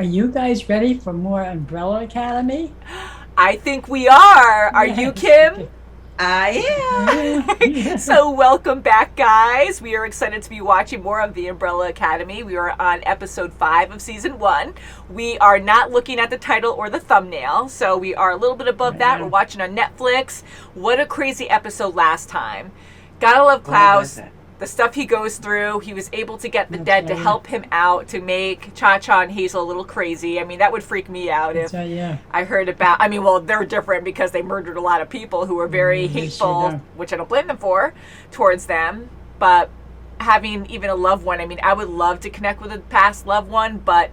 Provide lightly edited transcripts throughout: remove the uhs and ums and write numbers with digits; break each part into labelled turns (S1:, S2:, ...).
S1: Are you guys ready for more Umbrella Academy?
S2: I think we are. Are you,
S1: Yes.
S2: Kim?
S3: I
S1: Yeah.
S2: So, welcome back, guys. We are excited to be watching more of the Umbrella Academy. We are on episode 5 of season 1. We are not looking at the title or the thumbnail, so we are a little bit above that. We're watching on Netflix. What a crazy episode last time. Gotta love Klaus. The stuff he goes through, he was able to get the dead to help him out, to make Cha-Cha and Hazel a little crazy. I mean, that would freak me out if I heard about... I mean, well, they're different because they murdered a lot of people who were very hateful, which I don't blame them for, towards them. But having even a loved one, I mean, I would love to connect with a past loved one, but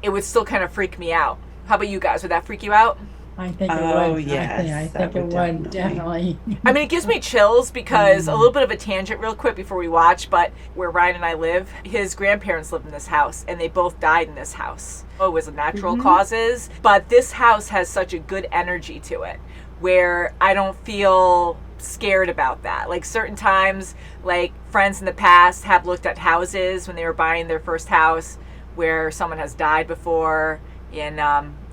S2: it would still kind of freak me out. How about you guys? Would that freak you out?
S1: I think it would.
S3: Oh, yes.
S1: I think it would, definitely.
S2: I mean, it gives me chills because a little bit of a tangent real quick before we watch, but where Ryan and I live, his grandparents lived in this house and they both died in this house. Oh, it was natural causes, but this house has such a good energy to it where I don't feel scared about that. Like certain times, like friends in the past have looked at houses when they were buying their first house where someone has died before in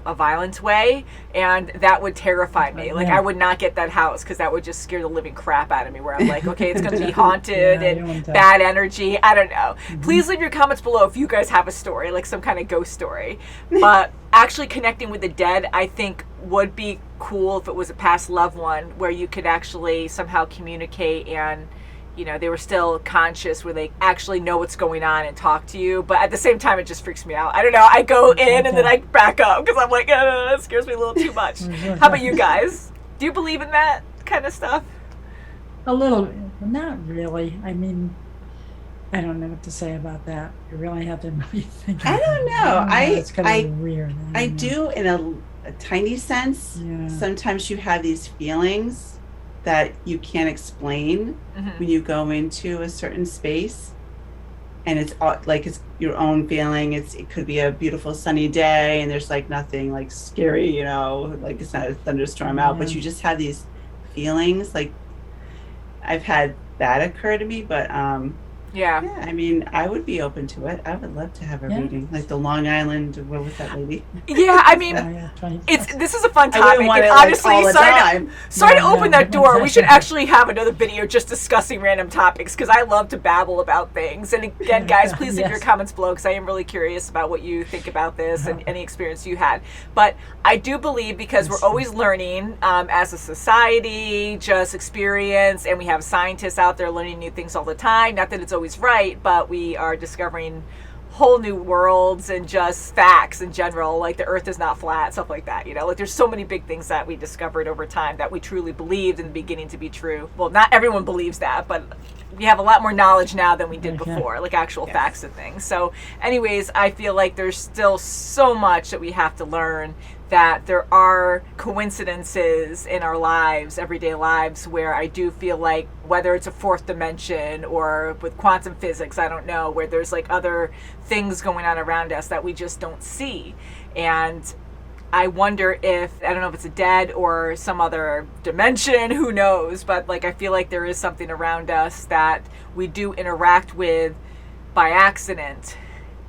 S2: a violent way, and that would terrify me. Like I would not get that house because that would just scare the living crap out of me, where I'm like, okay, it's going to be haunted and bad energy. I don't know. Please leave your comments below if you guys have a story, like some kind of ghost story. But actually connecting with the dead, I think would be cool if it was a past loved one where you could actually somehow communicate and they were still conscious where they actually know what's going on and talk to you. But at the same time, it just freaks me out. I don't know. I go in and then I back up because I'm like, it scares me a little too much. How about you guys? Do you believe in that kind of stuff?
S1: A little, not really. I mean, I don't know what to say about that. You really have to really think.
S3: I don't know.
S1: It's kind of weird.
S3: I do in a tiny sense.
S1: Yeah.
S3: Sometimes you have these feelings that you can't explain when you go into a certain space, and it's like it's your own feeling. It could be a beautiful sunny day and there's like nothing like scary, like it's not a thunderstorm out, but you just have these feelings. Like I've had that occur to me, but yeah, I mean, I would be open to it. I would love to have a reading, like the Long Island. What was that lady?
S2: Yeah, I mean, this is a fun topic.
S3: I wouldn't want it,
S2: honestly,
S3: all the time.
S2: Sorry to open that door. We should actually have another video just discussing random topics because I love to babble about things. And again, guys, please leave your comments below because I am really curious about what you think about this and any experience you had. But I do believe because we're always learning as a society, just experience, and we have scientists out there learning new things all the time. Not that it's always right, but we are discovering whole new worlds and just facts in general, like the earth is not flat, stuff like that, like there's so many big things that we discovered over time that we truly believed in the beginning to be true. Well, not everyone believes that, but we have a lot more knowledge now than we did before, like actual facts and things. So anyways, I feel like there's still so much that we have to learn, that there are coincidences in our lives, everyday lives, where I do feel like whether it's a fourth dimension or with quantum physics, I don't know, where there's like other things going on around us that we just don't see. And I wonder if, I don't know if it's a dead or some other dimension, who knows, but like I feel like there is something around us that we do interact with by accident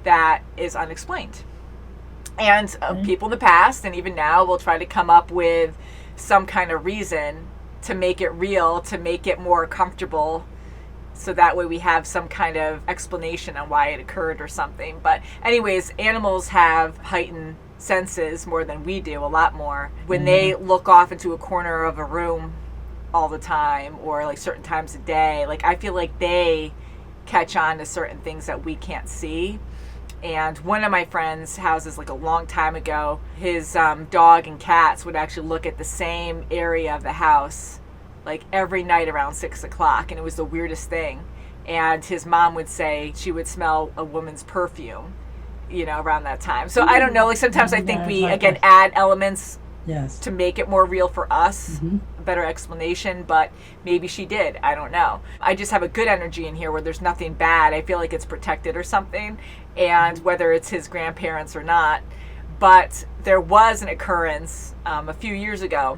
S2: that is unexplained. And people in the past and even now will try to come up with some kind of reason to make it real, to make it more comfortable, so that way we have some kind of explanation on why it occurred or something. But anyways, animals have heightened senses more than we do, a lot more. When they look off into a corner of a room all the time or like certain times a day, like I feel like they catch on to certain things that we can't see. And one of my friends' houses, like a long time ago, his dog and cats would actually look at the same area of the house like every night around 6 o'clock, and it was the weirdest thing. And his mom would say she would smell a woman's perfume, around that time. So I don't know, like sometimes I think we, again, add elements to make it more real for us, a better explanation, but maybe she did. I don't know. I just have a good energy in here where there's nothing bad. I feel like it's protected or something, and whether it's his grandparents or not. But there was an occurrence a few years ago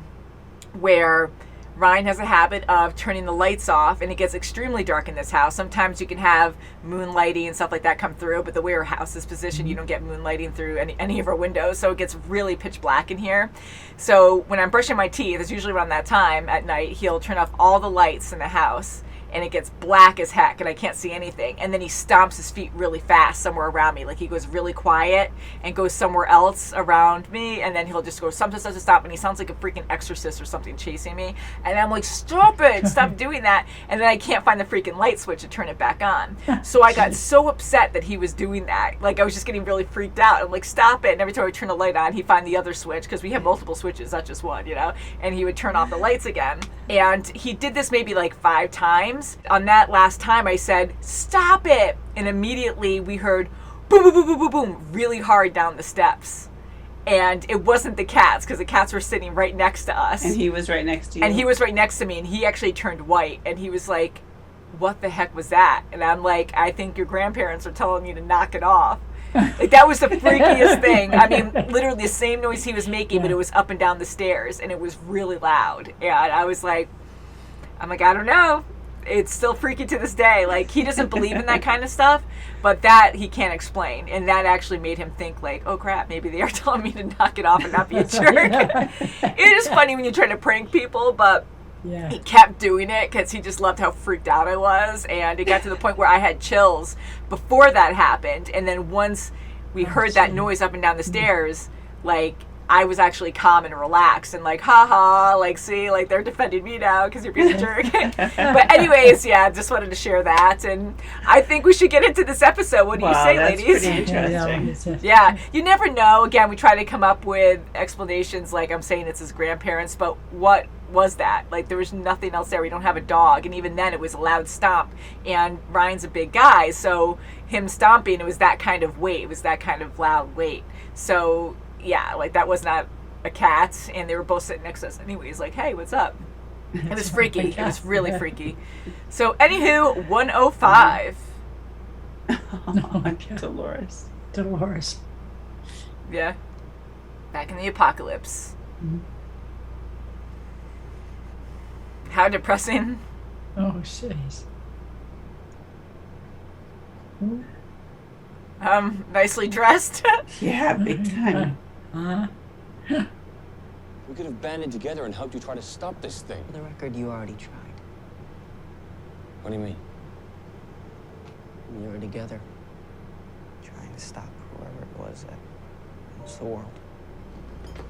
S2: where Ryan has a habit of turning the lights off, and it gets extremely dark in this house. Sometimes you can have moonlighting and stuff like that come through, but the way our house is positioned, you don't get moonlighting through any of our windows, so it gets really pitch black in here. So when I'm brushing my teeth, it's usually around that time at night, he'll turn off all the lights in the house, and it gets black as heck, and I can't see anything. And then he stomps his feet really fast somewhere around me. Like, he goes really quiet and goes somewhere else around me, and then he'll just go stomp, and he sounds like a freaking exorcist or something chasing me. And I'm like, stop it, stop doing that. And then I can't find the freaking light switch to turn it back on. So I got so upset that he was doing that. Like, I was just getting really freaked out. I'm like, stop it. And every time I turn the light on, he'd find the other switch, because we have multiple switches, not just one, you know? And he would turn off the lights again. And he did this maybe like 5 times. On that last time, I said, stop it. And immediately we heard boom, boom, boom, boom, boom, boom, really hard down the steps. And it wasn't the cats, because the cats were sitting right next to us.
S3: And he was right next to you.
S2: And he was right next to me, and he actually turned white. And he was like, what the heck was that? And I'm like, I think your grandparents are telling you to knock it off. Like, that was the freakiest thing. I mean, literally the same noise he was making, but it was up and down the stairs, and it was really loud. And I was like, I don't know. It's still freaky to this day. Like, he doesn't believe in that kind of stuff, but that he can't explain. And that actually made him think, like, oh crap, maybe they are telling me to knock it off and not be a jerk. It is funny when you're trying to prank people, but he kept doing it because he just loved how freaked out I was. And it got to the point where I had chills before that happened. And then once we heard that noise up and down the stairs, like, I was actually calm and relaxed and like, haha, like, see, like, they're defending me now because you're being a jerk. But anyways, yeah, just wanted to share that. And I think we should get into this episode. What do you say,
S3: that's
S2: ladies?
S3: Pretty interesting.
S2: Yeah, you never know. Again, we try to come up with explanations like I'm saying it's his grandparents, but what was that? Like, there was nothing else there. We don't have a dog. And even then, it was a loud stomp. And Ryan's a big guy, so him stomping, it was that kind of weight. It was that kind of loud weight. So yeah, like, that was not a cat, and they were both sitting next to us anyways, like, hey, what's up? It was freaky. It was really freaky. So, anywho, 105.
S3: Oh, Dolores.
S1: Dolores.
S2: Yeah. Back in the apocalypse.
S1: Mm-hmm.
S2: How depressing.
S1: Oh, jeez.
S2: Nicely dressed.
S3: Yeah, big time.
S4: We could have banded together and helped you try to stop this thing.
S5: For the record, you already tried.
S4: What do you mean?
S5: We were together, trying to stop whoever it was that was the world.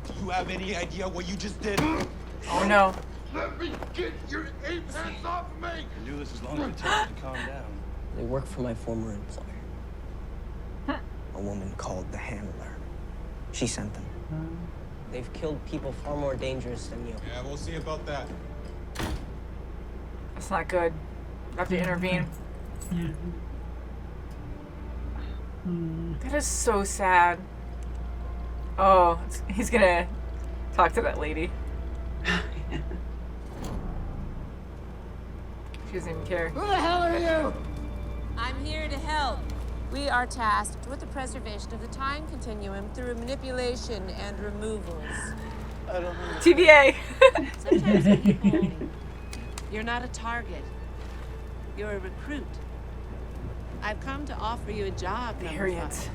S6: Do you have any idea what you just did?
S2: Oh no.
S6: Let me get your ape hands off of me!
S7: I can do this as long as you tell me to calm down.
S5: They work for my former employer. A woman called the Handler. She sent them. They've killed people far more dangerous than you.
S6: Yeah, we'll see about that.
S2: That's not good. I have to intervene.
S1: Yeah.
S2: That is so sad. Oh, he's gonna talk to that lady. She doesn't even care.
S6: Who the hell are you?
S8: I'm here to help. We are tasked with the preservation of the time continuum through manipulation and removals.
S7: I don't know.
S2: TVA.
S8: Sometimes when people, you're not a target. You're a recruit. I've come to offer you a job, number
S2: Harriet.
S8: 5.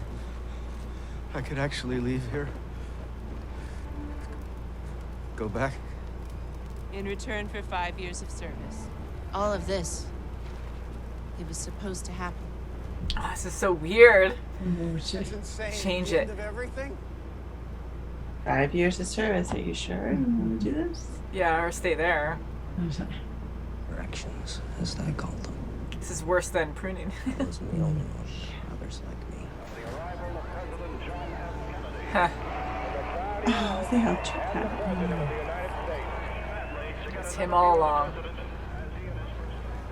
S7: I could actually leave here. Go back.
S8: In return for 5 years of service. All of this, it was supposed to happen.
S2: Oh, this is so weird.
S1: Oh, jeez.
S7: insane.
S2: Change
S7: The
S2: it.
S7: end of everything?
S3: 5 years of service. Are you sure you want to do this?
S2: Yeah, or stay there.
S5: Corrections, as I called them.
S2: This is worse than pruning.
S5: I wasn't the only one. Others like me.
S2: Huh.
S3: Oh, they helped you out.
S2: It's him all along.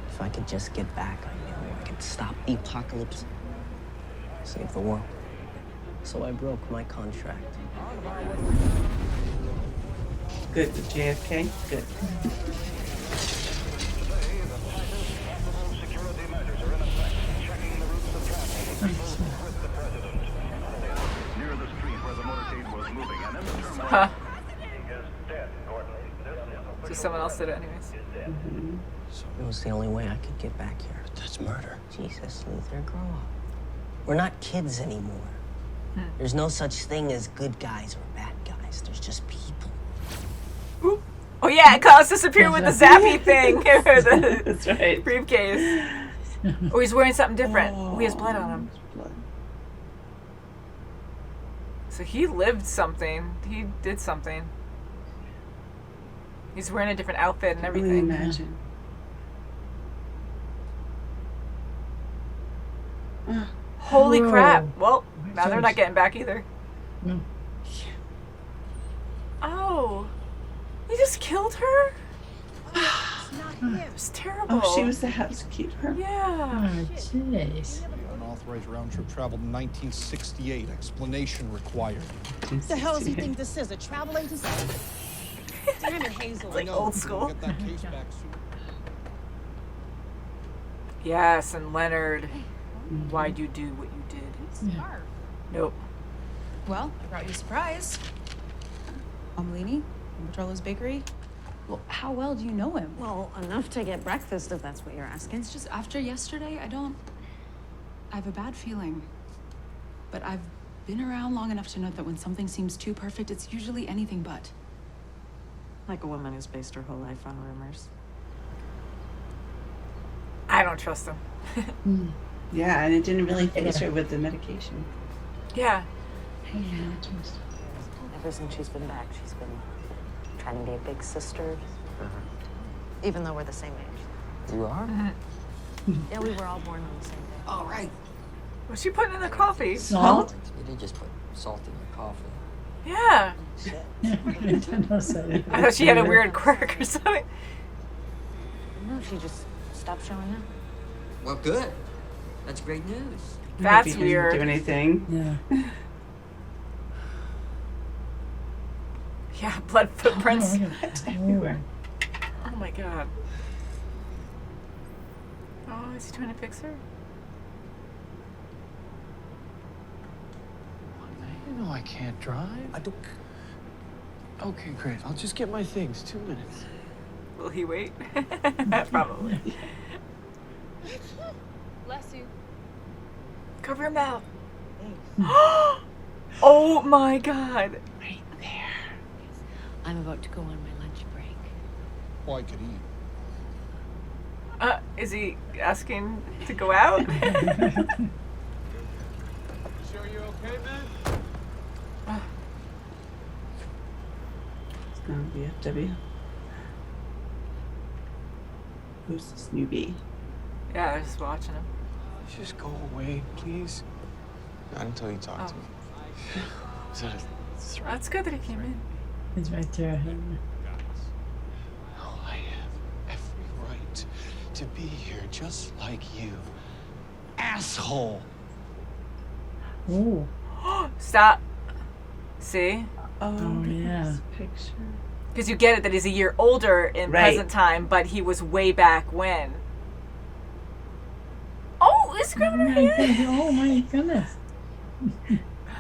S5: If I could just get back, I knew I could stop the apocalypse, save the world. So I broke my contract.
S3: Good with JFK? Good.
S2: Huh. So someone else did it anyways.
S5: It was the only way I could get back here.
S4: That's murder.
S5: Jesus, Luther, grow up. We're not kids anymore. There's no such thing as good guys or bad guys. There's just people.
S2: Ooh. Oh yeah, Klaus disappeared with the zappy thing. The
S3: That's right.
S2: briefcase. Oh, he's wearing something different. Oh, he has blood on him. So he lived something. He did something. He's wearing a different outfit and everything.
S3: Really imagine.
S2: Holy
S1: Whoa.
S2: crap. Well, now they're not getting back either.
S1: No.
S2: Oh. He just killed her?
S8: Not
S2: It was terrible.
S3: Oh, she was the housekeeper.
S2: Yeah.
S1: Oh, jeez.
S6: Unauthorized round trip traveled in 1968. Explanation required.
S9: What the hell does he think this is? A travel agency? Damn it, Hazel.
S2: Like old school.
S6: Get that case back soon.
S2: Yes, and Leonard. Why'd you do what you did?
S10: Scarf.
S2: Nope.
S10: Well, I brought you a surprise. Omelini from Petrola's Bakery. Well, how well do you know him?
S11: Well, enough to get breakfast, if that's what you're asking.
S10: It's just after yesterday, I have a bad feeling. But I've been around long enough to know that when something seems too perfect, it's usually anything but.
S11: Like a woman who's based her whole life on rumors.
S2: I don't trust him.
S3: Yeah, and it didn't really phase her with the medication.
S2: Yeah.
S11: Ever since she's been back, she's been trying to be a big sister. Even though we're the same age.
S5: You are?
S11: Yeah, we were all born on the same day.
S5: All right.
S2: What's she putting in the coffee?
S1: Salt?
S5: You did just put salt in your coffee.
S2: Yeah. I thought she had a weird quirk or something.
S11: No, she just stopped showing up.
S5: Well, good. That's great news.
S2: That's
S3: If you didn't
S2: weird.
S3: do anything.
S1: Yeah.
S2: Yeah, blood footprints.
S1: Oh, look at that.
S3: Everywhere.
S2: Oh my god. Oh, is he trying to fix her?
S7: You know I can't drive.
S5: I don't.
S7: Okay, great. I'll just get my things. 2 minutes.
S2: Will he wait? Probably.
S10: Bless you.
S2: Cover your mouth. Oh my god.
S3: Right there.
S11: I'm about to go on my lunch break.
S6: Well, I could eat.
S2: Is he asking to go out?
S6: Sure you're okay, man?
S3: It's not VFW. Who's this newbie?
S2: Yeah, I was just watching him.
S7: Just go away, please.
S4: Not until you talk to me.
S7: Is that a threat?
S2: That's good that he came in.
S1: He's right there.
S6: Oh, I have every right to be here just like you. Asshole!
S1: Oh,
S2: Stop. See?
S1: Oh, yeah.
S3: This picture.
S2: Because you get it that he's a year older in
S3: Right.
S2: present time, but he was way back when. Oh, it's grabbing her hand.
S1: Oh my goodness.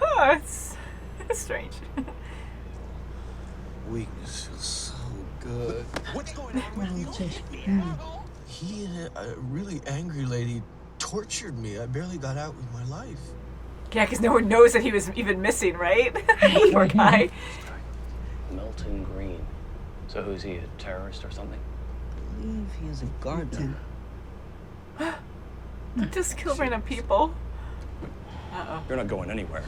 S2: Oh, it's strange.
S7: Weakness feels so good.
S6: What's going on with you?
S7: He and a really angry lady tortured me. I barely got out with my life.
S2: Yeah, because no one knows that he was even missing, right? Poor guy.
S4: Milton Green. So who's he, a terrorist or something?
S5: I believe he is a gardener.
S2: Just kill random people.
S4: You're not going anywhere.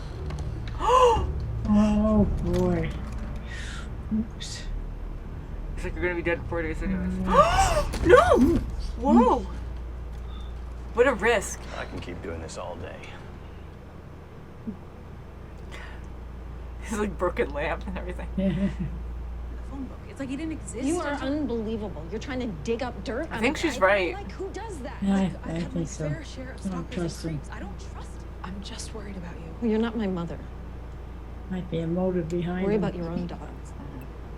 S1: Oh boy. Oops.
S2: It's like you're gonna be dead in 4 days anyways. No! Whoa! What a risk.
S4: I can keep doing this all day.
S2: He's like broken lamp and everything.
S10: Phone book. It's like he didn't exist.
S11: You are unbelievable. You're trying to dig up dirt.
S2: I think she's right.
S10: Like, who does that?
S1: Yeah,
S10: Like,
S1: I
S10: have my
S1: think so.
S10: fair share of
S1: I don't
S10: stalkers
S1: trust
S10: and
S1: him.
S10: creeps. I don't trust him. I'm just worried about you.
S11: Well, you're not my mother.
S1: Might be a motive behind
S11: Worry
S1: him.
S11: about your own daughter.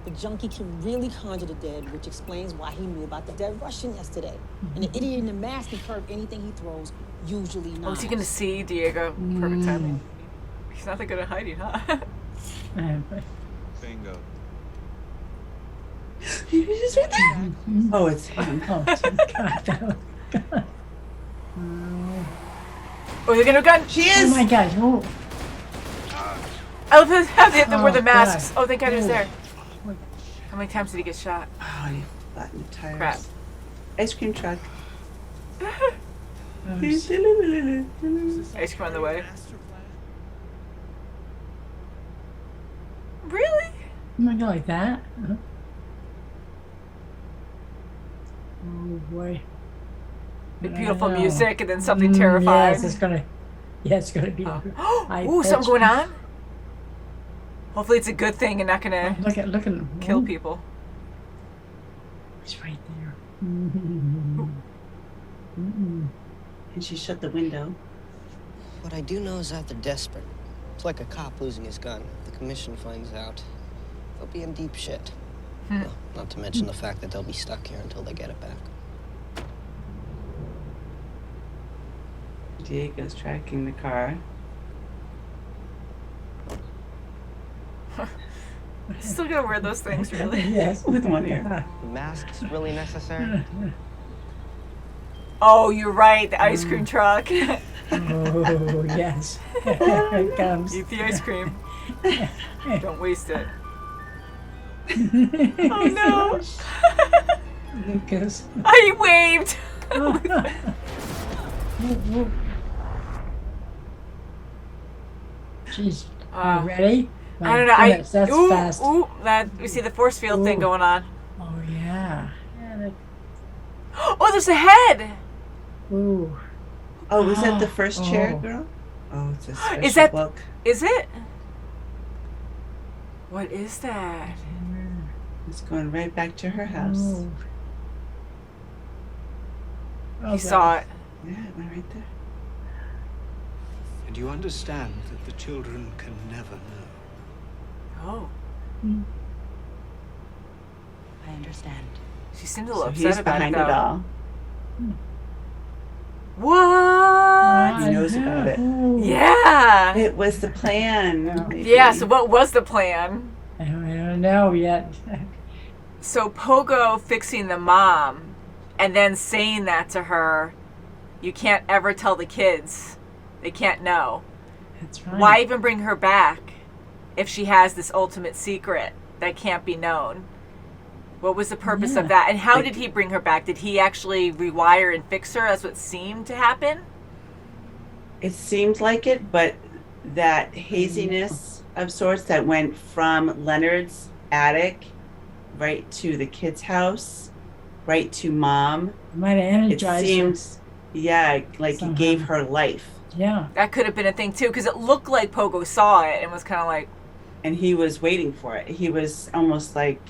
S9: The junkie can really conjure the dead, which explains why he knew about the dead Russian yesterday. And the idiot in the mask can curb anything he throws, usually not.
S2: Oh, is he gonna see Diego? Perfect timing. He's not that good at hiding, huh?
S6: Bingo.
S3: He's right there. Oh, it's him.
S1: Oh, God, that was God.
S2: Oh, they're gonna gun.
S3: She
S1: Oh
S3: is.
S1: my gosh. Oh,
S2: I love how they have to wear the
S1: Oh,
S2: masks.
S1: God.
S2: Oh, thank God he was
S1: Oh.
S2: there. How many times did he get shot?
S3: Oh, he flattened the tires.
S2: Crap.
S3: Ice cream truck.
S2: Ice cream on the way. Really?
S1: oh my God, like that? Huh? Oh boy.
S2: The
S1: I
S2: beautiful
S1: know.
S2: music and then something terrifying.
S1: Yes, it's gonna be. high
S2: Ooh, something
S1: pitch.
S2: going on? Hopefully it's a good thing and not gonna
S1: Look at him.
S2: kill people.
S1: He's right there. Mm-mm.
S3: And she shut the window.
S5: What I do know is that they're desperate. It's like a cop losing his gun. If the commission finds out, they'll be in deep shit. Well, not to mention the fact that they'll be stuck here until they get it back.
S3: Diego's tracking the car.
S2: Still gonna wear those things, really?
S1: Yes.
S3: With one ear.
S5: Masks really necessary?
S2: Oh, you're right. The ice cream truck.
S1: Oh yes. Here it comes.
S2: Eat the ice cream. Don't waste it. Oh no!
S1: Lucas.
S2: I waved.
S1: Jeez. You ready?
S2: I don't know.
S1: Goodness, that's
S2: ooh,
S1: fast.
S2: ooh, that we see the force field thing
S1: Ooh.
S2: going on.
S1: Oh yeah.
S2: Oh, there's a head.
S1: Ooh.
S3: Oh, was that the first chair,
S1: Oh.
S3: girl? Oh, it's a special
S2: Is that?
S3: book.
S2: Is it? What is that?
S3: It's going right back to her house.
S1: Oh,
S2: He saw it.
S3: Yeah, it went right there.
S6: And you understand that the children can never know.
S2: Oh.
S11: I understand.
S2: She seemed a little
S3: So
S2: upset
S3: he's
S2: about
S3: behind
S2: it,
S3: it
S2: though.
S3: all.
S2: What?
S3: He knows about it.
S2: Yeah.
S3: It was the plan. maybe.
S2: Yeah. So what was the plan?
S1: I don't know yet.
S2: So Pogo fixing the mom, and then saying that to her, you can't ever tell the kids. They can't know.
S1: That's right.
S2: Why even bring her back if she has this ultimate secret that can't be known? What was the purpose of that? And how did he bring her back? Did he actually rewire and fix her as what seemed to happen?
S3: It seemed like it, but that haziness of sorts that went from Leonard's attic right to the kid's house, right to mom.
S1: Might have
S3: It
S1: energized her.
S3: seems, yeah, like
S1: Somehow.
S3: it gave her life.
S1: Yeah.
S2: That could have been a thing too, because it looked like Pogo saw it and was kind of like,
S3: And he was waiting for it. He was almost like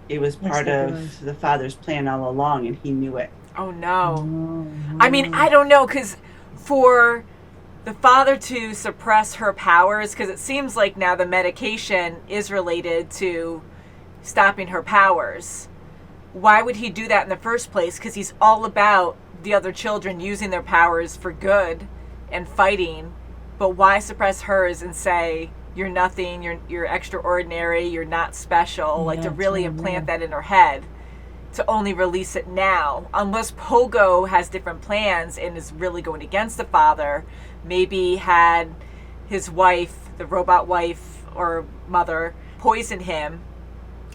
S3: it was
S1: Looks
S3: part
S1: like it
S3: of
S1: was.
S3: the father's plan all along, and he knew it.
S2: oh no.
S1: Oh,
S2: I mean, I don't know, because for the father to suppress her powers, because it seems like now the medication is related to stopping her powers. Why would he do that in the first place? Because he's all about the other children using their powers for good and fighting. But why suppress hers and say, you're nothing, you're extraordinary, you're not special, like to
S1: Yeah,
S2: really
S1: true,
S2: implant
S1: yeah.
S2: that in her head, to only release it now. Unless Pogo has different plans and is really going against the father, maybe had his wife, the robot wife or mother, poison him,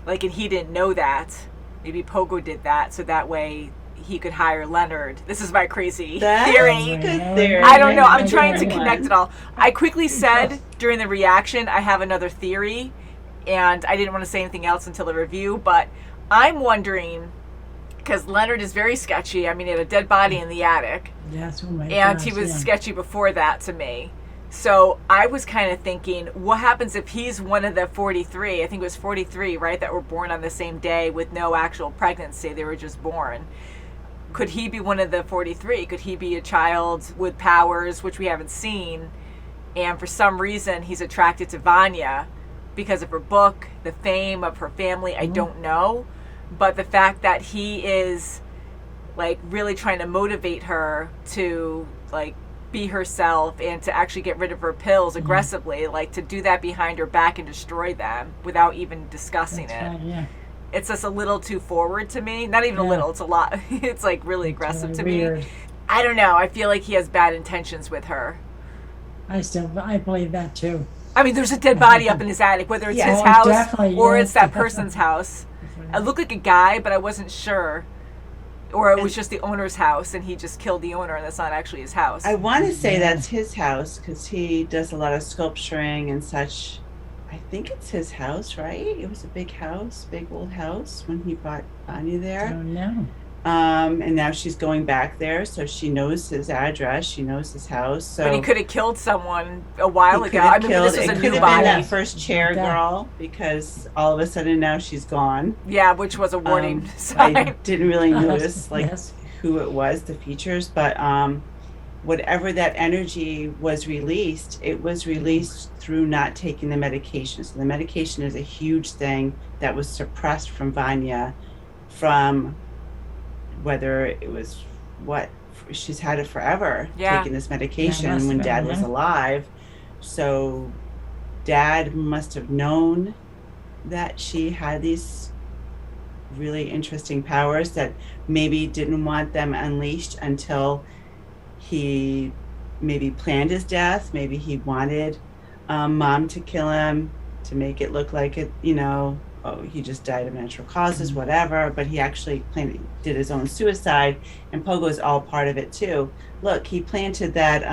S2: like, and he didn't know that. Maybe Pogo did that so that way he could hire Leonard. This is my crazy
S3: That's
S2: theory.
S3: good theory.
S2: I don't know. I'm
S1: Good
S2: trying to
S1: one.
S2: connect it all. I quickly said during the reaction, I have another theory, and I didn't want to say anything else until the review, but I'm wondering, because Leonard is very sketchy. I mean, he had a dead body in the attic,
S1: Yes, oh my
S2: and
S1: gosh,
S2: he was
S1: yeah.
S2: sketchy before that to me. So I was kind of thinking, what happens if he's one of the 43, I think it was 43, right, that were born on the same day with no actual pregnancy, they were just born. Could he be one of the 43? Could he be a child with powers, which we haven't seen, and for some reason he's attracted to Vanya because of her book, the fame of her family? I don't know. But the fact that he is like really trying to motivate her to like be herself and to actually get rid of her pills aggressively, like to do that behind her back and destroy them without even discussing
S1: That's
S2: it.
S1: right, yeah.
S2: it's just a little too forward to me. Not even a little, it's a lot. It's like really aggressive to
S1: weird.
S2: me. I don't know. I feel like he has bad intentions with her.
S1: I believe that too.
S2: I mean, there's a dead body up in his attic, whether it's his
S1: Oh,
S2: house
S1: definitely,
S2: or
S1: yes.
S2: it's that person's house. It looked like a guy, but I wasn't sure. Or it was just the owner's house, and he just killed the owner, and that's not actually his house.
S3: I want to say that's his house because he does a lot of sculpturing and such. I think it's his house, right? It was a big house, big old house when he brought Vanya there.
S1: I don't know.
S3: And now she's going back there, so she knows his address. She knows his house. So
S2: But he could have killed someone a while
S3: he
S2: ago.
S3: could have
S2: I mean, this was
S3: it
S2: a
S3: could
S2: new
S3: have
S2: body.
S3: been that first chair girl because all of a sudden now she's gone.
S2: Yeah, which was a warning sign.
S3: I didn't really notice
S1: Yes.
S3: who it was, the features, but whatever that energy was released, it was released through not taking the medication. So the medication is a huge thing that was suppressed from Vanya from whether it was she's had it forever, taking this medication when Dad was alive. So Dad must have known that she had these really interesting powers that maybe didn't want them unleashed until he maybe planned his death. Maybe he wanted Mom to kill him to make it look like it, he just died of natural causes, whatever. But he actually did his own suicide, and Pogo's all part of it too. Look, he planted that,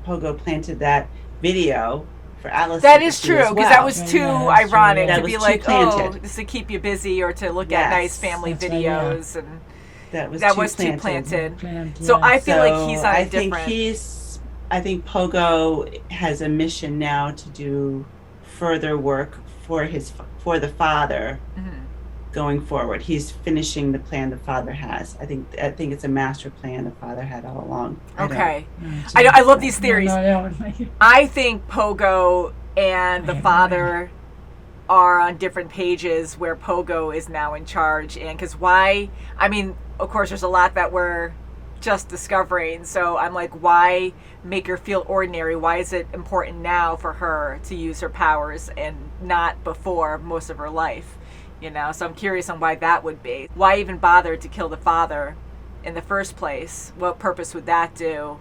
S3: Pogo planted that video for Alice.
S2: That is true, because that was too ironic
S3: That
S2: to
S3: was
S2: be
S3: too
S2: like,
S3: planted.
S2: this to keep you busy or to look at nice family videos, and that was too planted. So I feel like he's on a different.
S3: I think Pogo has a mission now to do further work for the father going forward. He's finishing the plan the father has. I think it's a master plan the father had all along.
S2: Okay. I love these theories. I think Pogo and the father are on different pages where Pogo is now in charge. And because of course, there's a lot that we're just discovering. So I'm like, why make her feel ordinary? Why is it important now for her to use her powers and not before most of her life? So I'm curious on why that would be. Why even bother to kill the father in the first place? What purpose would that do,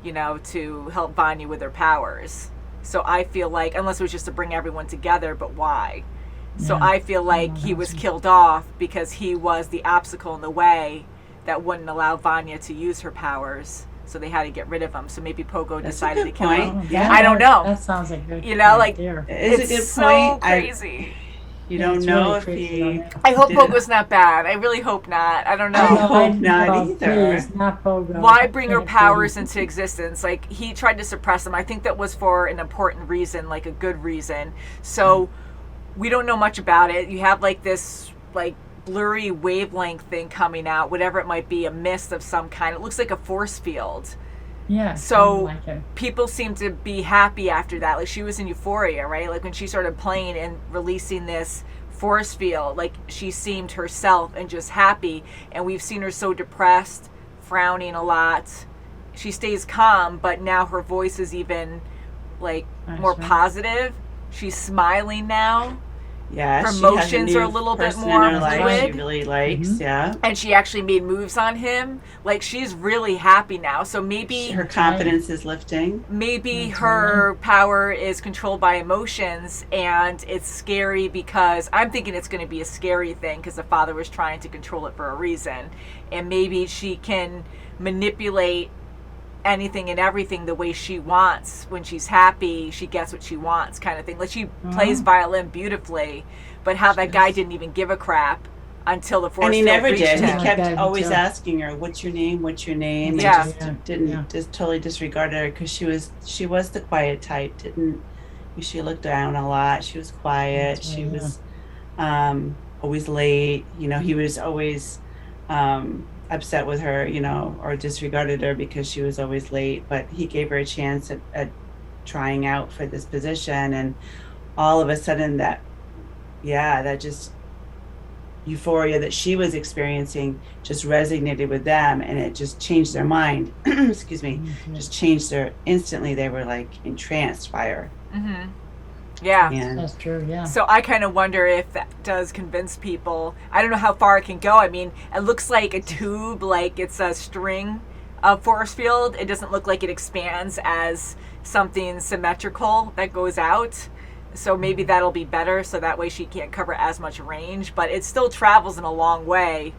S2: to help Vanya with her powers? So I feel like, unless it was just to bring everyone together, but why? So I feel like he was killed off because he was the obstacle in the way that wouldn't allow Vanya to use her powers. So they had to get rid of him. So maybe Pogo decided to kill him.
S1: Yeah,
S2: I don't know.
S1: That sounds like good.
S3: It's a good
S2: so
S3: point.
S2: Crazy.
S3: You don't know if he.
S2: I hope Pogo's not bad. I really hope not. I don't know.
S3: I hope not either.
S1: Please, not Pogo.
S2: Why bring her powers into existence? Like, he tried to suppress them. I think that was for an important reason, like a good reason. So we don't know much about it. You have this blurry wavelength thing coming out, whatever it might be, a mist of some kind. It looks like a force field.
S1: Yeah.
S2: So people seem to be happy after that. Like, she was in euphoria, right? Like, when she started playing and releasing this force field, like, she seemed herself and just happy. And we've seen her so depressed, frowning a lot. She stays calm, but now her voice is even more positive. She's smiling now.
S3: Yeah,
S2: her emotions are a little bit more fluid.
S3: She really likes,
S2: and she actually made moves on him. Like, she's really happy now. So maybe
S3: her confidence is lifting.
S2: Maybe her power is controlled by emotions, and it's scary because I'm thinking it's going to be a scary thing because the father was trying to control it for a reason, and maybe she can manipulate anything and everything the way she wants. When she's happy, she gets what she wants, kind of thing. Like, she plays violin beautifully, but how that guy didn't even give a crap until the force
S3: and he
S2: field
S3: never
S2: reached
S3: did.
S2: him.
S3: He kept always asking her, "What's your name? What's your name?"
S2: Yeah.
S3: And just didn't just totally disregarded her because she was the quiet type. She looked down a lot. She was quiet. She was always late. He was always upset with her, or disregarded her because she was always late. But he gave her a chance at trying out for this position, and all of a sudden that just euphoria that she was experiencing just resonated with them, and it just changed their mind. Excuse me. Just changed their instantly. They were like entranced by her.
S2: Yeah.
S3: And
S1: That's true, yeah.
S2: So I kind of wonder if that does convince people. I don't know how far it can go. I mean, it looks like a tube, like it's a string of force field. It doesn't look like it expands as something symmetrical that goes out. So maybe that'll be better, so that way she can't cover as much range. But it still travels in a long way,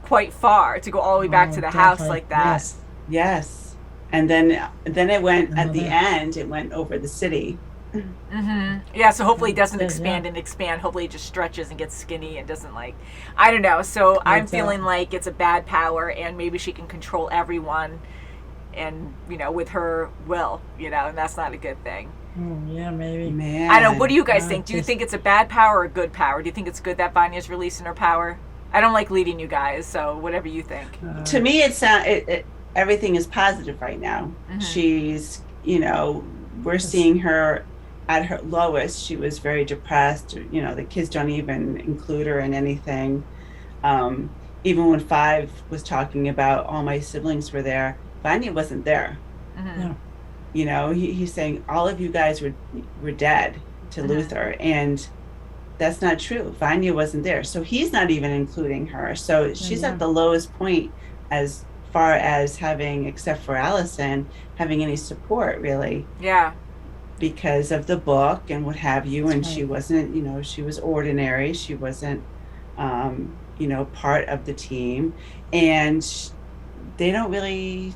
S2: quite far, to go all the way back to the house like that.
S1: Yes.
S3: yes, and then it went at the end. It went over the city.
S2: Yeah, so hopefully it doesn't
S1: Yeah,
S2: expand and expand. Hopefully it just stretches and gets skinny and doesn't I don't know. So I'm feeling like it's a bad power, and maybe she can control everyone and, with her will, and that's not a good thing.
S1: Yeah, maybe.
S3: Man,
S2: I don't know. What do you guys think? Do you think it's a bad power or a good power? Do you think it's good that Vanya's releasing her power? I don't like leading you guys, so whatever you think.
S3: To me, everything is positive right now. She's, we're seeing her at her lowest. She was very depressed. The kids don't even include her in anything. Even when Five was talking about all my siblings were there, Vanya wasn't there.
S1: Yeah.
S3: He's saying all of you guys were dead to Luther, and that's not true. Vanya wasn't there, so he's not even including her. So she's at the lowest point as far as having, except for Allison, having any support really.
S2: Yeah.
S3: Because of the book and what have you, and she wasn't, she was ordinary. She wasn't, part of the team, and they don't really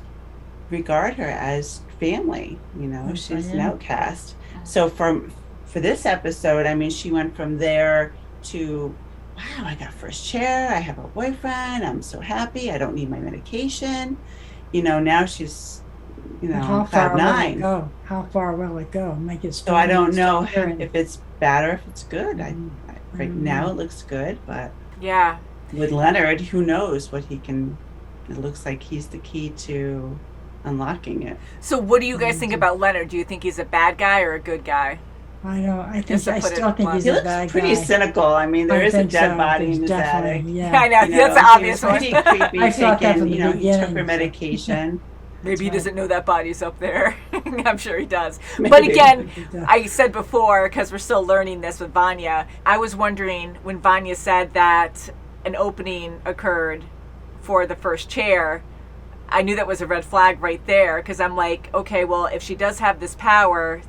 S3: regard her as family. She's an outcast. So for this episode, I mean, she went from there to, wow, I got first chair, I have a boyfriend, I'm so happy, I don't need my medication. Now she's,
S1: How far will it go? How far will it go? Make it
S3: so I don't know if it's bad or if it's good. Right now it looks good, but
S2: yeah,
S3: with Leonard, who knows what he can. It looks like he's the key to unlocking it.
S2: So what do you guys think about Leonard? Do you think he's a bad guy or a good guy?
S1: I don't. I still think he's
S3: he
S1: a
S3: looks
S1: bad
S3: pretty
S1: guy.
S3: cynical. I mean, there is a dead body in his attic.
S1: Yeah,
S2: I know. That's the obvious one.
S3: Pretty creepy.
S1: I thought that from the
S3: He took
S1: beginning,
S3: her
S1: so.
S3: medication.
S2: Maybe he doesn't know that body's up there. I'm sure he does.
S3: Maybe.
S2: But again, I said before, because we're still learning this with Vanya, I was wondering when Vanya said that an opening occurred for the first chair, I knew that was a red flag right there, because I'm like, okay, well, if she does have this power,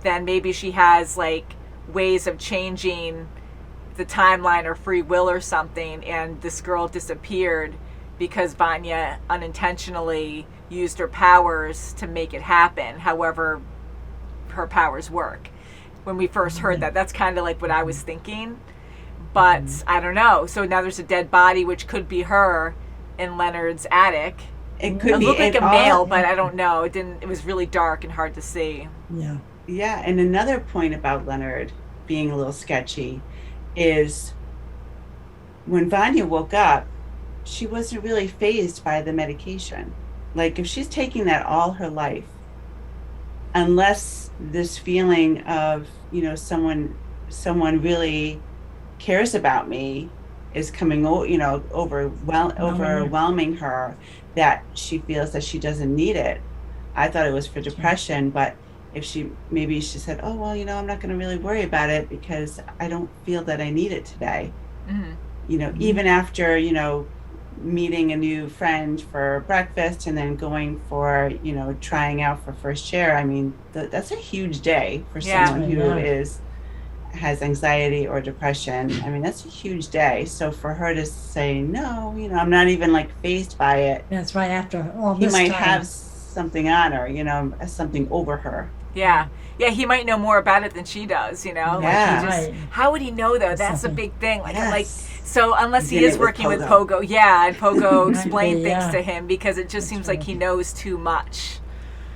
S2: then maybe she has ways of changing the timeline or free will or something, and this girl disappeared because Vanya unintentionally used her powers to make it happen, however her powers work. When we first heard that, that's kind of like what I was thinking. But I don't know. So now there's a dead body, which could be her in Leonard's attic.
S3: It could be.
S2: It looked like a male, but I don't know. It was really dark and hard to see.
S1: Yeah.
S3: Yeah, and another point about Leonard being a little sketchy is when Vanya woke up, she wasn't really fazed by the medication. Like, if she's taking that all her life, unless this feeling of, someone really cares about me is coming, overwhelming her, that she feels that she doesn't need it. I thought it was for depression, but if she said, oh, well, I'm not going to really worry about it because I don't feel that I need it today. Even after, meeting a new friend for breakfast and then going for, trying out for first chair. I mean, that's a huge day for someone who has anxiety or depression. I mean, that's a huge day. So for her to say, no, I'm not even fazed by it.
S1: That's right. After all
S3: he
S1: this
S3: might
S1: time.
S3: have something on her, something over her.
S2: Yeah. Yeah, he might know more about it than she does,
S3: Yeah.
S2: How would he know, though? That's a big thing. So unless he
S3: He's in
S2: is
S3: it with
S2: working with
S3: Pogo.
S2: Pogo, and Pogo explained
S1: be,
S2: things
S1: yeah.
S2: to him, because it just seems like he knows too much.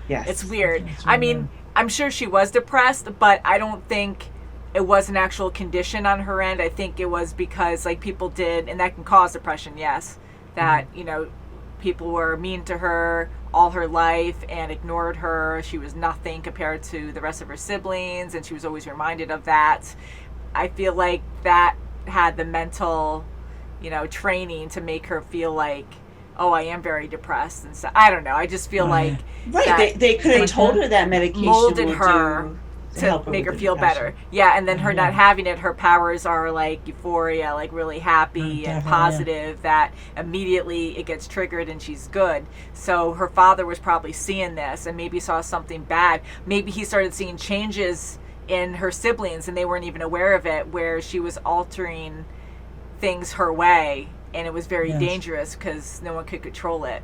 S3: Yes.
S2: It's weird. I mean, I'm sure she was depressed, but I don't think it was an actual condition on her end. I think it was because people did, and that can cause depression, yes, that, people were mean to her all her life and ignored her. She was nothing compared to the rest of her siblings, and she was always reminded of that. I feel like that had the mental, training to make her feel like, oh, I am very depressed and so I don't know. I just feel like
S3: right. They could have told her that medication
S2: molded
S3: will
S2: her.
S3: help
S2: make her
S3: with the
S2: feel
S3: depression.
S2: better. Yeah, and then her
S1: Yeah.
S2: not having it, her powers are like euphoria, like really happy and
S1: Definitely,
S2: positive, that immediately it gets triggered and she's good. So her father was probably seeing this and maybe saw something bad. Maybe he started seeing changes in her siblings and they weren't even aware of it, where she was altering things her way, and it was very
S1: Yes.
S2: dangerous because no one could control it.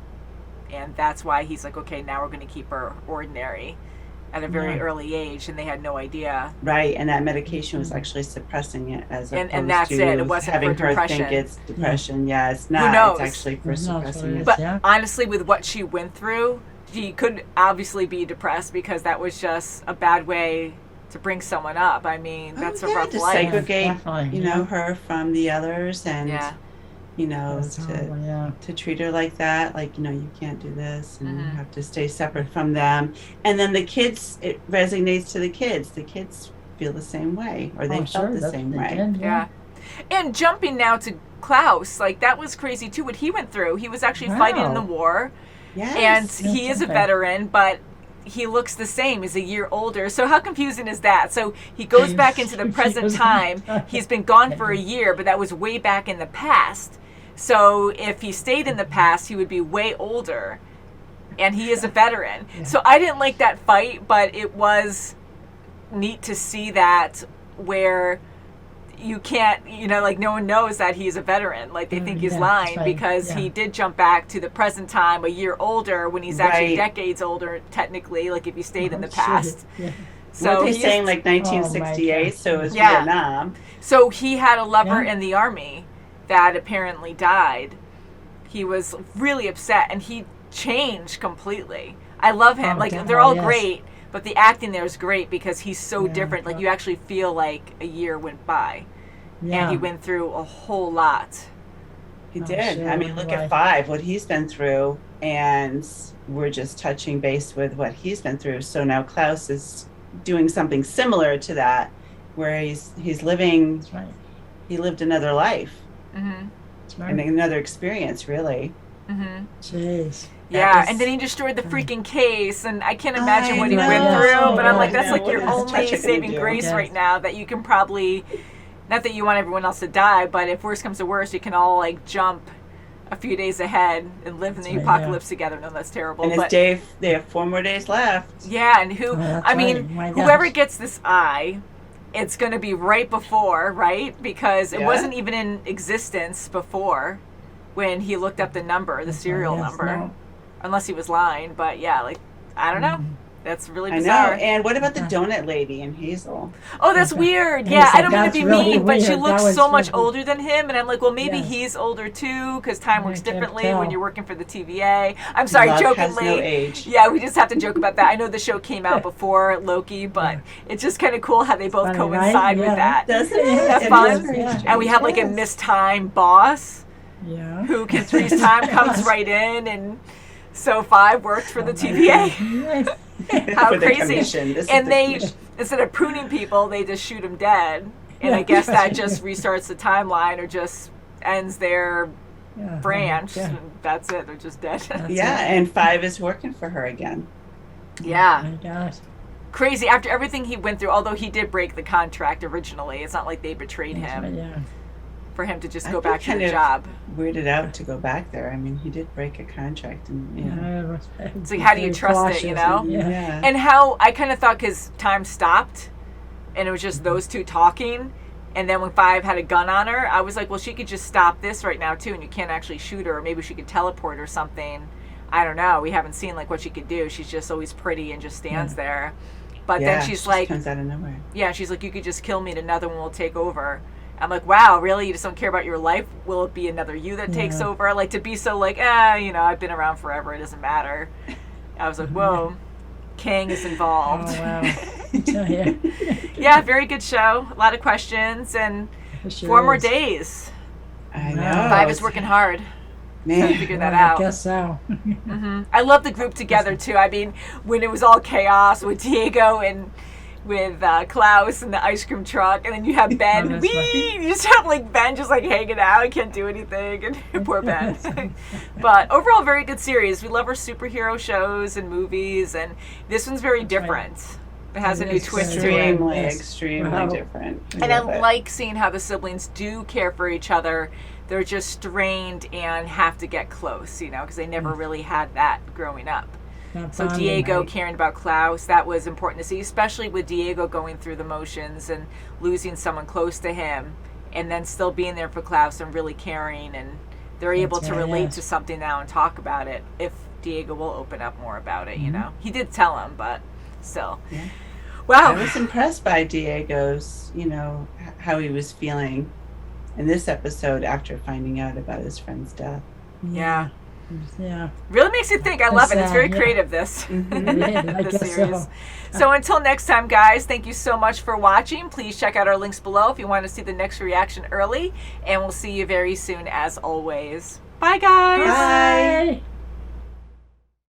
S2: And that's why he's like, okay, now we're going to keep her ordinary at a very
S1: Yeah.
S2: early age, and they had no idea.
S3: Right, and that medication was actually suppressing it as opposed
S2: And that's
S3: to
S2: it. It wasn't
S3: having
S2: for
S3: her
S2: depression.
S3: think it's depression. Yeah, it's not.
S2: knows?
S3: It's actually for
S1: Who knows what
S3: suppressing
S1: it
S3: it.
S1: is?
S2: But
S1: Yeah.
S2: honestly, with what she went through, she could obviously be depressed because that was just a bad way to bring someone up. I mean, that's a rough
S3: to
S2: life.
S3: segregate,
S1: Definitely,
S3: you know,
S1: yeah.
S3: her from the others, and
S2: Yeah.
S3: you know,
S1: That's horrible, yeah.
S3: to treat her like that, like, you know, you can't do this, and you
S2: Mhm.
S3: have to stay separate from them. And then the kids, it resonates to the kids. The kids feel the same way, or they
S1: Oh,
S3: felt
S1: sure,
S3: the
S1: that's
S3: same
S1: what
S3: way.
S1: they did,
S2: Yeah. And jumping now to Klaus, like that was crazy too, what he went through. He was actually fighting in the
S1: Wow.
S2: war,
S3: Yes.
S2: and he is a
S1: okay.
S2: veteran, but he looks the same. He's a year older. So how confusing is that? So he goes back into the present time. He's been gone for a year, but that was way back in the past. So if he stayed in the past, he would be way older, and he is a veteran. So I didn't like that fight, but it was neat to see that, where you can't, you know, like no one knows that he's a veteran. Like they think he's
S1: Yeah,
S2: lying
S1: that's right,
S2: because
S1: yeah.
S2: he did jump back to the present time a year older when he's actually
S3: Right.
S2: decades older, technically, like if he stayed in the
S1: Oh,
S2: past.
S1: shit. Yeah.
S2: So
S3: Weren't they
S2: he is-
S3: saying like
S1: Oh, my
S3: 1968?
S1: God.
S3: So it was
S2: Yeah.
S3: Vietnam.
S2: So he had a lover
S1: Yeah.
S2: in the army that apparently died. He was really upset, and he changed completely. I love him.
S1: Oh,
S2: Like
S1: definitely,
S2: they're all
S1: yes.
S2: great, but the acting there is great because he's so
S1: Yeah,
S2: different. Like
S1: yeah.
S2: you actually feel like a year went by,
S1: Yeah.
S2: and he went through a whole lot.
S3: He
S1: Oh,
S3: did.
S1: sure,
S3: I mean, look at
S1: right.
S3: 5, what he's been through, and we're just touching base with what he's been through. So now Klaus is doing something similar to that, where he's living.
S1: That's right.
S3: He lived another life
S2: Mm-hmm.
S1: That's
S3: and
S1: right.
S3: another experience, really.
S2: Mm-hmm.
S1: Jeez.
S2: Yeah,
S3: was-
S2: and then he destroyed the freaking case, and I can't imagine
S3: I
S2: what he
S3: know.
S2: went through. But I'm like,
S1: Yeah.
S2: that's like your
S3: What is
S2: only
S3: Chacha gonna
S2: saving
S3: do?
S2: grace
S1: Yes.
S2: right now, that you can probably, not that you want everyone else to die, but if worse comes to worse, you can all like jump a few days ahead and live in the
S1: That's right,
S2: apocalypse together. No, that's terrible.
S3: And it's
S2: But
S3: Dave. They have 4 more days left.
S2: yeah, and who?
S1: Oh, that's
S2: I mean,
S1: right. My
S2: whoever
S1: gosh.
S2: gets this eye, it's going to be right before, right? Because it
S3: Yeah.
S2: wasn't even in existence before when he looked up the number, the
S1: That's right,
S2: serial
S1: yes,
S2: number.
S1: no.
S2: Unless he was lying, but yeah, like I don't know. That's really
S3: I know.
S2: bizarre.
S3: And what about the
S1: Okay.
S3: donut lady in Hazel?
S2: Oh, that's weird.
S1: And
S2: Yeah,
S1: he's
S2: I
S1: like,
S2: don't mean to
S1: "That's
S2: be
S1: really
S2: mean, but she
S1: weird. That
S2: looks
S1: was
S2: so much
S1: really-"
S2: older than him, and I'm like, well, maybe
S1: Yes.
S2: he's older too, because time
S1: I
S2: works
S1: can't
S2: differently when
S1: tell.
S2: you're working for the TVA. I'm sorry,
S3: Love
S2: jokingly.
S3: has no age.
S2: Yeah, we just have to joke about that. I know the show came out before Loki, but it's just kind of cool how they both
S1: funny,
S2: coincide
S1: right?
S2: with
S1: Yeah.
S2: that.
S3: Doesn't it?
S2: That's
S3: It
S2: fun.
S3: is very
S1: Yeah.
S2: And we have like a
S3: strange.
S2: mistime boss
S1: Yeah.
S2: who can freeze time, comes right in, and so 5 worked for the TVA.
S1: Yes.
S2: How
S3: For the
S2: crazy.
S3: commission. This is
S2: And
S3: the
S2: they,
S3: commission.
S2: instead of pruning people, they just shoot them dead. And
S1: Yeah.
S2: I guess that just restarts the timeline or just ends their
S1: Yeah.
S2: branch.
S1: Yeah.
S2: And that's it. They're just dead.
S1: That's
S3: Yeah,
S1: it.
S3: and 5 is working for her again.
S2: Yeah.
S1: My gosh.
S2: Crazy. After everything he went through, although he did break the contract originally, it's not like they betrayed
S1: That's
S2: him
S1: right, yeah.
S2: for him to just
S3: I'd
S2: go
S3: be
S2: back to
S3: kind
S2: the
S3: of
S2: job.
S3: Weirded out to go back there. I mean, he did break a contract, and you know.
S2: It's like, how do you trust it, you know?
S1: Yeah.
S2: And how I kind of thought, because time stopped and it was just those two talking, and then when 5 had a gun on her, I was like, well, she could just stop this right now too, and you can't actually shoot her, or maybe she could teleport or something. I don't know. We haven't seen like what she could do. She's just always pretty and just stands there. But
S3: Yeah,
S2: then
S3: she
S2: she's
S3: just
S2: like,
S3: comes out of nowhere.
S2: yeah, she's like, you could just kill me and another one will take over. I'm like, wow, really? You just don't care about your life? Will it be another you that takes
S1: Yeah.
S2: over? Like, to be so like, you know, I've been around forever. It doesn't matter. I was like, whoa, Cheng is
S1: Oh,
S2: involved.
S1: wow. Yeah.
S2: Yeah, very good show. A lot of questions and
S1: Sure
S2: 4 more
S1: is.
S2: days.
S3: I know.
S1: Wow.
S2: 5 is working hard to
S3: Man.
S2: figure that
S1: Well,
S2: out.
S1: I guess so.
S2: I love the group together too. I mean, when it was all chaos with Diego and with Klaus and the ice cream truck, and then you have Ben.
S1: Oh, that's
S2: Whee!
S1: right.
S2: You just have like Ben just like hanging out. He can't do anything, and poor Ben. But overall, very good series. We love our superhero shows and movies, and this one's very
S1: That's right.
S2: different. It has a new
S1: It's
S2: twist to it.
S3: Extremely
S1: Wow.
S3: different.
S2: And I like seeing how the siblings do care for each other. They're just strained and have to get close, you know, because they never really had that growing up. So Diego caring about Klaus, that was important to see, especially with Diego going through the motions and losing someone close to him, and then still being there for Klaus and really caring, and they're able to relate to something now and talk about it if Diego will open up more about it, you know. He did tell him, but still.
S3: Yeah.
S2: Wow.
S3: I was impressed by Diego's, you know, how he was feeling in this episode after finding out about his friend's death.
S2: Yeah.
S1: Yeah.
S2: Really makes you think. I love it. It's very
S1: yeah.
S2: creative, this,
S1: I
S2: this
S1: guess
S2: series. So until next time, guys, thank you so much for watching. Please check out our links below if you want to see the next reaction early. And we'll see you very soon, as always. Bye, guys.
S1: Bye.